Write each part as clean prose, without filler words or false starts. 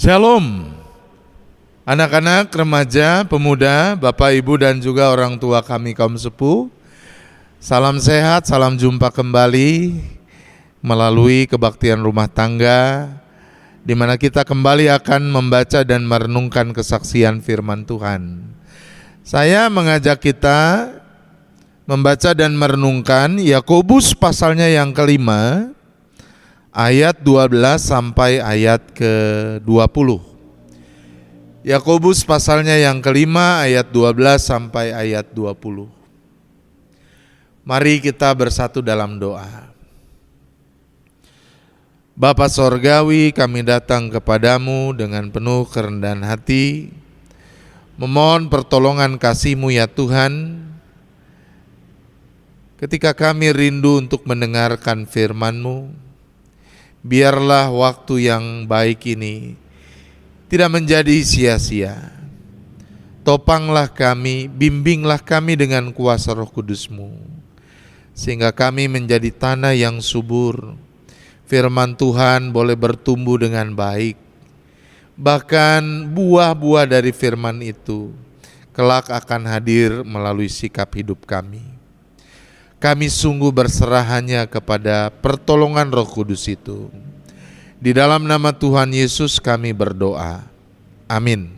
Shalom, anak-anak, remaja, pemuda, Bapak, Ibu, dan juga orang tua kami kaum sepuh. Salam sehat, salam jumpa kembali melalui kebaktian rumah tangga, di mana kita kembali akan membaca dan merenungkan kesaksian firman Tuhan. Saya mengajak kita membaca dan merenungkan Yakobus pasalnya yang kelima, ayat 12 sampai ayat ke-20. Yakobus pasalnya yang kelima, ayat 12 sampai ayat 20. Mari kita bersatu dalam doa. Bapa Sorgawi, kami datang kepadamu dengan penuh kerendahan hati, memohon pertolongan kasih-Mu ya Tuhan, ketika kami rindu untuk mendengarkan firman-Mu. Biarlah waktu yang baik ini tidak menjadi sia-sia. Topanglah kami, bimbinglah kami dengan kuasa Roh Kudus-Mu, sehingga kami menjadi tanah yang subur. Firman Tuhan boleh bertumbuh dengan baik. Bahkan buah-buah dari firman itu kelak akan hadir melalui sikap hidup kami. Kami sungguh berserah hanya kepada pertolongan Roh Kudus itu. Di dalam nama Tuhan Yesus kami berdoa. Amin.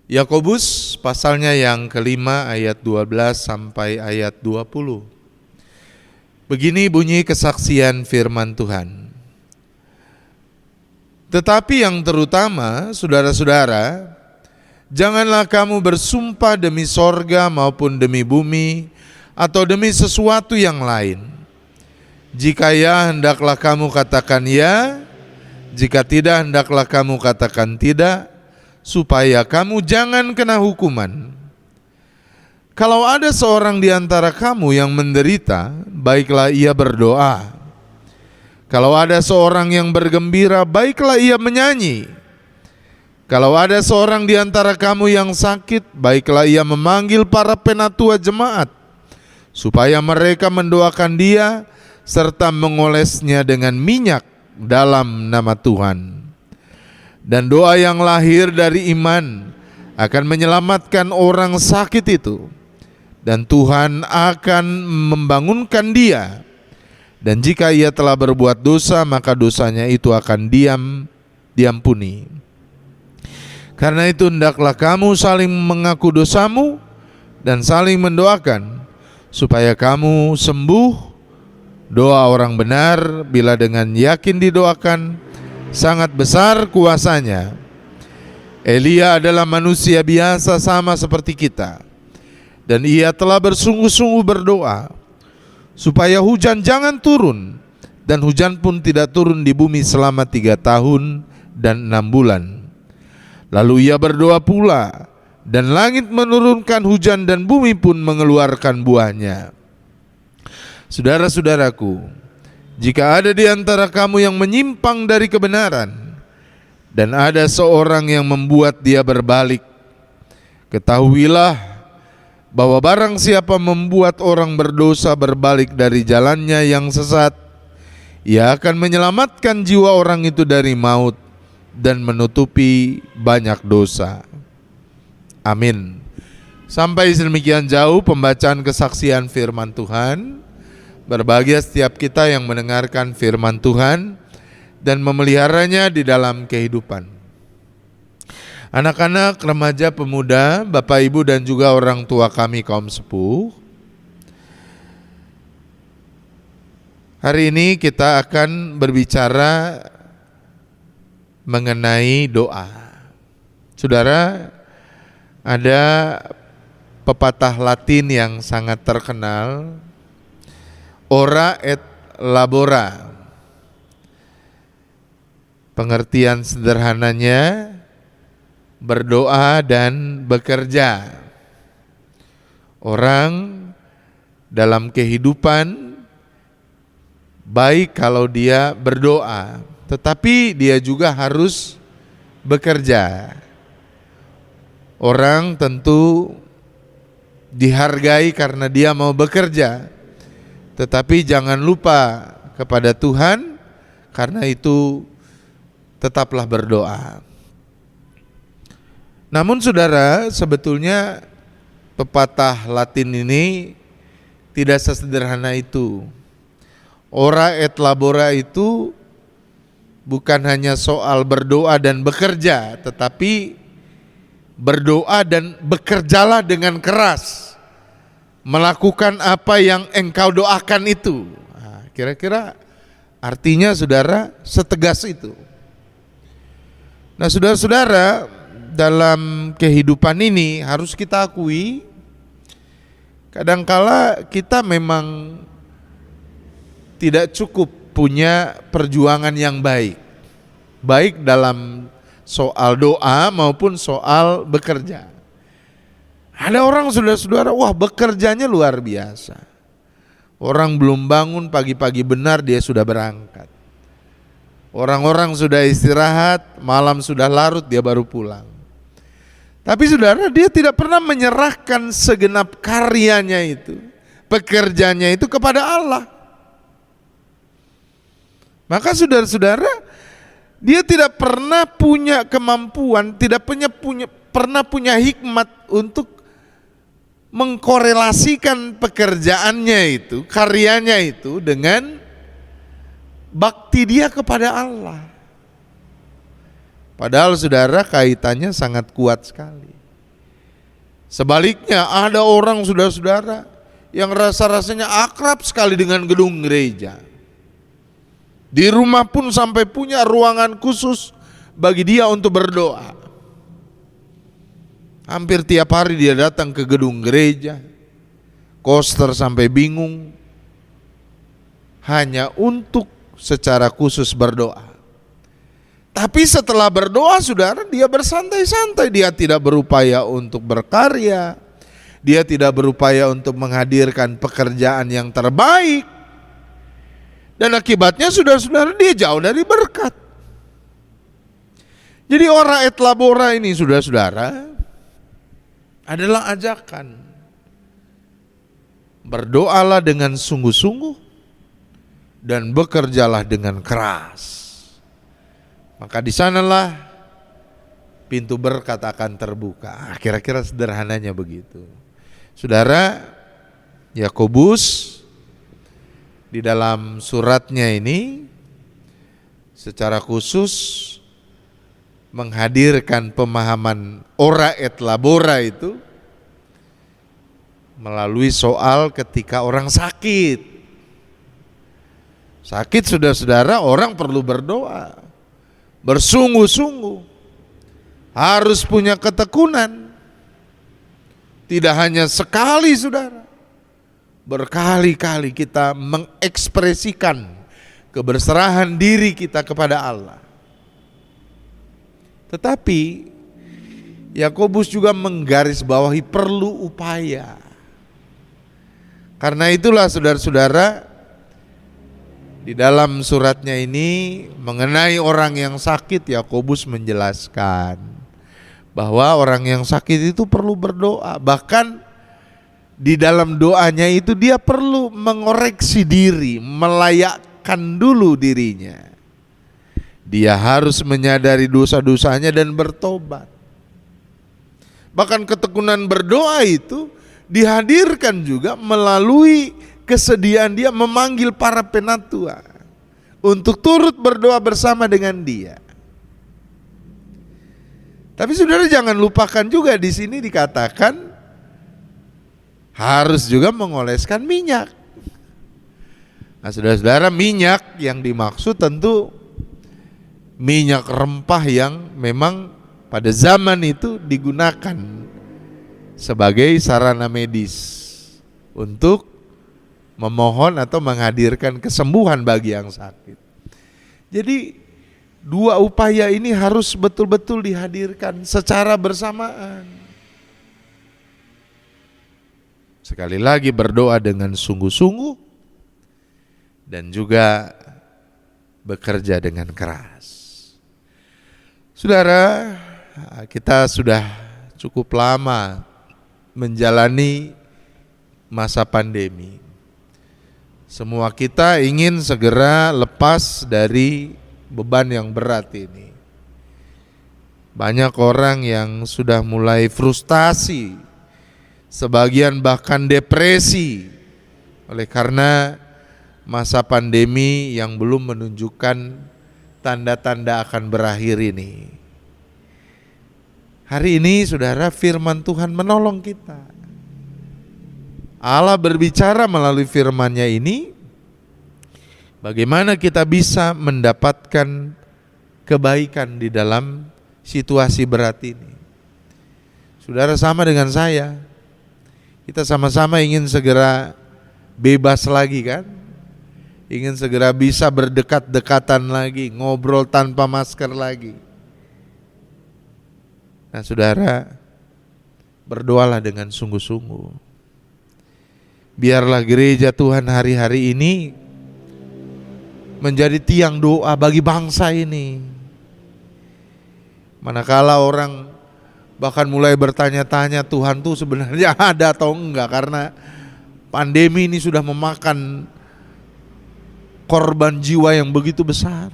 Yakobus pasalnya yang kelima, ayat 12 sampai ayat 20. Begini bunyi kesaksian firman Tuhan. Tetapi yang terutama, saudara-saudara, janganlah kamu bersumpah demi sorga maupun demi bumi atau demi sesuatu yang lain. Jika ya, hendaklah kamu katakan ya. Jika tidak, hendaklah kamu katakan tidak, supaya kamu jangan kena hukuman. Kalau ada seorang di antara kamu yang menderita, baiklah ia berdoa. Kalau ada seorang yang bergembira, baiklah ia menyanyi. Kalau ada seorang di antara kamu yang sakit, baiklah ia memanggil para penatua jemaat, supaya mereka mendoakan dia, serta mengolesnya dengan minyak dalam nama Tuhan. Dan doa yang lahir dari iman akan menyelamatkan orang sakit itu, dan Tuhan akan membangunkan dia. Dan jika ia telah berbuat dosa, maka dosanya itu akan diampuni. Karena itu hendaklah kamu saling mengaku dosamu dan saling mendoakan supaya kamu sembuh. Doa orang benar bila dengan yakin didoakan sangat besar kuasanya. Elia adalah manusia biasa sama seperti kita, dan ia telah bersungguh-sungguh berdoa supaya hujan jangan turun, dan hujan pun tidak turun di bumi selama 3 tahun dan 6 bulan. Lalu ia berdoa pula, dan langit menurunkan hujan dan bumi pun mengeluarkan buahnya. Saudara-saudaraku, jika ada di antara kamu yang menyimpang dari kebenaran, dan ada seorang yang membuat dia berbalik, ketahuilah bahwa barang siapa membuat orang berdosa berbalik dari jalannya yang sesat, ia akan menyelamatkan jiwa orang itu dari maut dan menutupi banyak dosa. Amin. Sampai sedemikian jauh pembacaan kesaksian firman Tuhan. Berbahagia setiap kita yang mendengarkan firman Tuhan dan memeliharanya di dalam kehidupan. Anak-anak, remaja, pemuda, Bapak, Ibu, dan juga orang tua kami kaum sepuh, hari ini kita akan berbicara mengenai doa. Saudara, ada pepatah Latin yang sangat terkenal, ora et labora. Pengertian sederhananya, berdoa dan bekerja. Orang dalam kehidupan baik kalau dia berdoa, tetapi dia juga harus bekerja. Orang tentu dihargai karena dia mau bekerja, tetapi jangan lupa kepada Tuhan Karena itu tetaplah berdoa. Namun saudara, sebetulnya pepatah Latin ini tidak sesederhana itu. Ora et labora itu bukan hanya soal berdoa dan bekerja, tetapi berdoa dan bekerjalah dengan keras, melakukan apa yang engkau doakan itu. Nah, kira-kira artinya saudara setegas itu. Nah saudara-saudara, dalam kehidupan ini harus kita akui, kadangkala kita memang tidak cukup punya perjuangan yang baik, baik dalam soal doa maupun soal bekerja. Ada orang saudara-saudara, wah bekerjanya luar biasa. Orang belum bangun pagi-pagi benar dia sudah berangkat. Orang-orang sudah istirahat, malam sudah larut dia baru pulang. Tapi saudara, dia tidak pernah menyerahkan segenap karyanya itu, pekerjaannya itu kepada Allah. Maka saudara-saudara, dia tidak pernah punya kemampuan, tidak pernah punya hikmat untuk mengkorelasikan pekerjaannya itu, karyanya itu dengan bakti dia kepada Allah. Padahal saudara, kaitannya sangat kuat sekali. Sebaliknya ada orang saudara-saudara yang rasa-rasanya akrab sekali dengan gedung gereja. Di rumah pun sampai punya ruangan khusus bagi dia untuk berdoa. Hampir tiap hari dia datang ke gedung gereja, koster sampai bingung, hanya untuk secara khusus berdoa. Tapi setelah berdoa saudara, dia bersantai-santai, dia tidak berupaya untuk berkarya, dia tidak berupaya untuk menghadirkan pekerjaan yang terbaik. Dan akibatnya saudara-saudara, dia jauh dari berkat. Jadi ora et labora ini saudara-saudara adalah ajakan. Berdoalah dengan sungguh-sungguh dan bekerjalah dengan keras. Maka di sanalah pintu berkat akan terbuka. Kira-kira sederhananya begitu. Saudara, Yakobus di dalam suratnya ini secara khusus menghadirkan pemahaman ora et labora itu melalui soal ketika orang sakit. Sakit saudara-saudara, orang perlu berdoa, bersungguh-sungguh, harus punya ketekunan. Tidak hanya sekali saudara, berkali-kali kita mengekspresikan keberserahan diri kita kepada Allah. Tetapi Yakobus juga menggarisbawahi perlu upaya. Karena itulah saudara-saudara, di dalam suratnya ini mengenai orang yang sakit, Yakobus menjelaskan bahwa orang yang sakit itu perlu berdoa. Bahkan di dalam doanya itu dia perlu mengoreksi diri, melayakkan dulu dirinya. Dia harus menyadari dosa-dosanya dan bertobat. Bahkan ketekunan berdoa itu dihadirkan juga melalui kesediaan dia memanggil para penatua untuk turut berdoa bersama dengan dia. Tapi saudara jangan lupakan juga di sini dikatakan harus juga mengoleskan minyak. Nah saudara-saudara, minyak yang dimaksud tentu minyak rempah yang memang pada zaman itu digunakan sebagai sarana medis untuk memohon atau menghadirkan kesembuhan bagi yang sakit. Jadi dua upaya ini harus betul-betul dihadirkan secara bersamaan. Sekali lagi berdoa dengan sungguh-sungguh dan juga bekerja dengan keras. Saudara, kita sudah cukup lama menjalani masa pandemi. Semua kita ingin segera lepas dari beban yang berat ini. Banyak orang yang sudah mulai frustasi, sebagian bahkan depresi oleh karena masa pandemi yang belum menunjukkan tanda-tanda akan berakhir ini. Hari ini saudara, firman Tuhan menolong kita. Allah berbicara melalui firman-Nya ini, bagaimana kita bisa mendapatkan kebaikan di dalam situasi berat ini. Saudara, sama dengan saya, kita sama-sama ingin segera bebas lagi kan? Ingin segera bisa berdekat-dekatan lagi, ngobrol tanpa masker lagi. Nah saudara, berdoalah dengan sungguh-sungguh. Biarlah gereja Tuhan hari-hari ini menjadi tiang doa bagi bangsa ini. Manakala orang bahkan mulai bertanya-tanya Tuhan tuh sebenarnya ada atau enggak, karena pandemi ini sudah memakan korban jiwa yang begitu besar.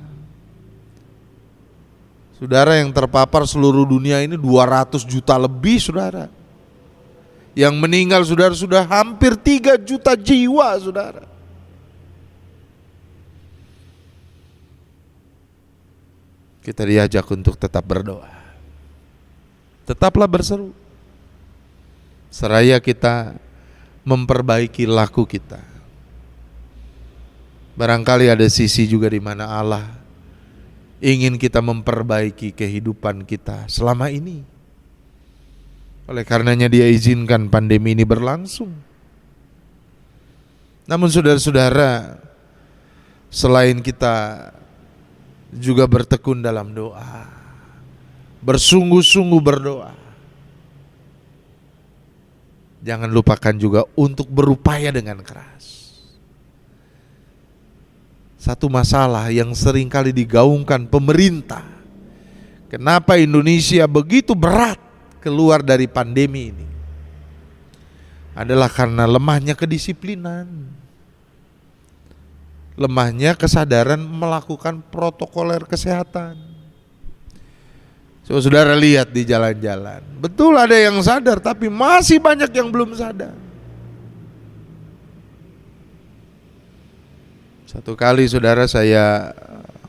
Saudara, yang terpapar seluruh dunia ini 200 juta lebih saudara. Yang meninggal saudara sudah hampir 3 juta jiwa saudara. Kita diajak untuk tetap berdoa. Tetaplah berseru. Seraya kita memperbaiki laku kita. Barangkali ada sisi juga di mana Allah ingin kita memperbaiki kehidupan kita selama ini. Oleh karenanya Dia izinkan pandemi ini berlangsung. Namun saudara-saudara, selain kita juga bertekun dalam doa, bersungguh-sungguh berdoa, jangan lupakan juga untuk berupaya dengan keras. Satu masalah yang seringkali digaungkan pemerintah, kenapa Indonesia begitu berat keluar dari pandemi ini, adalah karena lemahnya kedisiplinan, lemahnya kesadaran melakukan protokoler kesehatan. Saudara lihat di jalan-jalan, betul ada yang sadar, tapi masih banyak yang belum sadar. Satu kali saudara, saya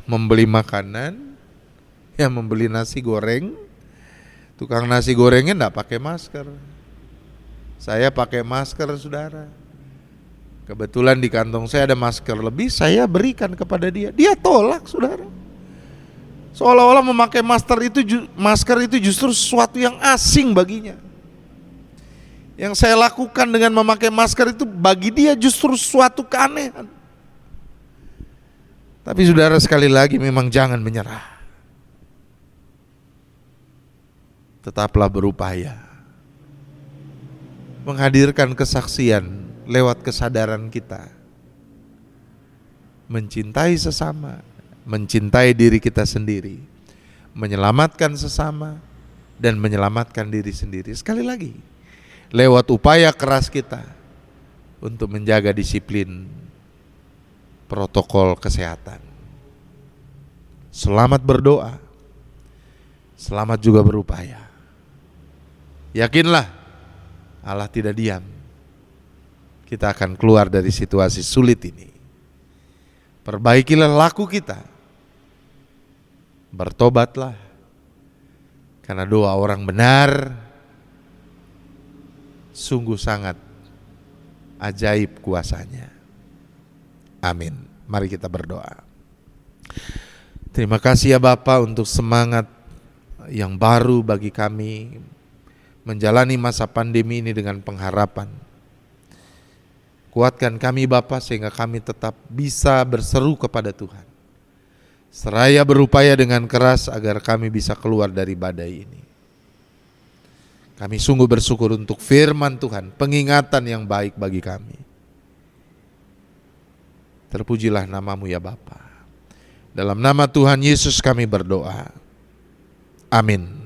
membeli makanan, membeli nasi goreng. Tukang nasi gorengnya enggak pakai masker. Saya pakai masker saudara. Kebetulan di kantong saya ada masker lebih, saya berikan kepada dia. Dia tolak saudara. Seolah-olah memakai masker itu justru sesuatu yang asing baginya. Yang saya lakukan dengan memakai masker itu bagi dia justru suatu keanehan. Tapi saudara, sekali lagi memang jangan menyerah. Tetaplah berupaya menghadirkan kesaksian lewat kesadaran kita, mencintai sesama, mencintai diri kita sendiri, menyelamatkan sesama, dan menyelamatkan diri sendiri. Sekali lagi, lewat upaya keras kita untuk menjaga disiplin protokol kesehatan. Selamat berdoa, selamat juga berupaya. Yakinlah, Allah tidak diam. Kita akan keluar dari situasi sulit ini. Perbaikilah laku kita. Bertobatlah. Karena doa orang benar sungguh sangat ajaib kuasanya. Amin. Mari kita berdoa. Terima kasih ya Bapa untuk semangat yang baru bagi kami menjalani masa pandemi ini dengan pengharapan. Kuatkan kami Bapa sehingga kami tetap bisa berseru kepada Tuhan, seraya berupaya dengan keras agar kami bisa keluar dari badai ini. Kami sungguh bersyukur untuk firman Tuhan, pengingatan yang baik bagi kami. Terpujilah nama-Mu ya Bapa. Dalam nama Tuhan Yesus kami berdoa. Amin.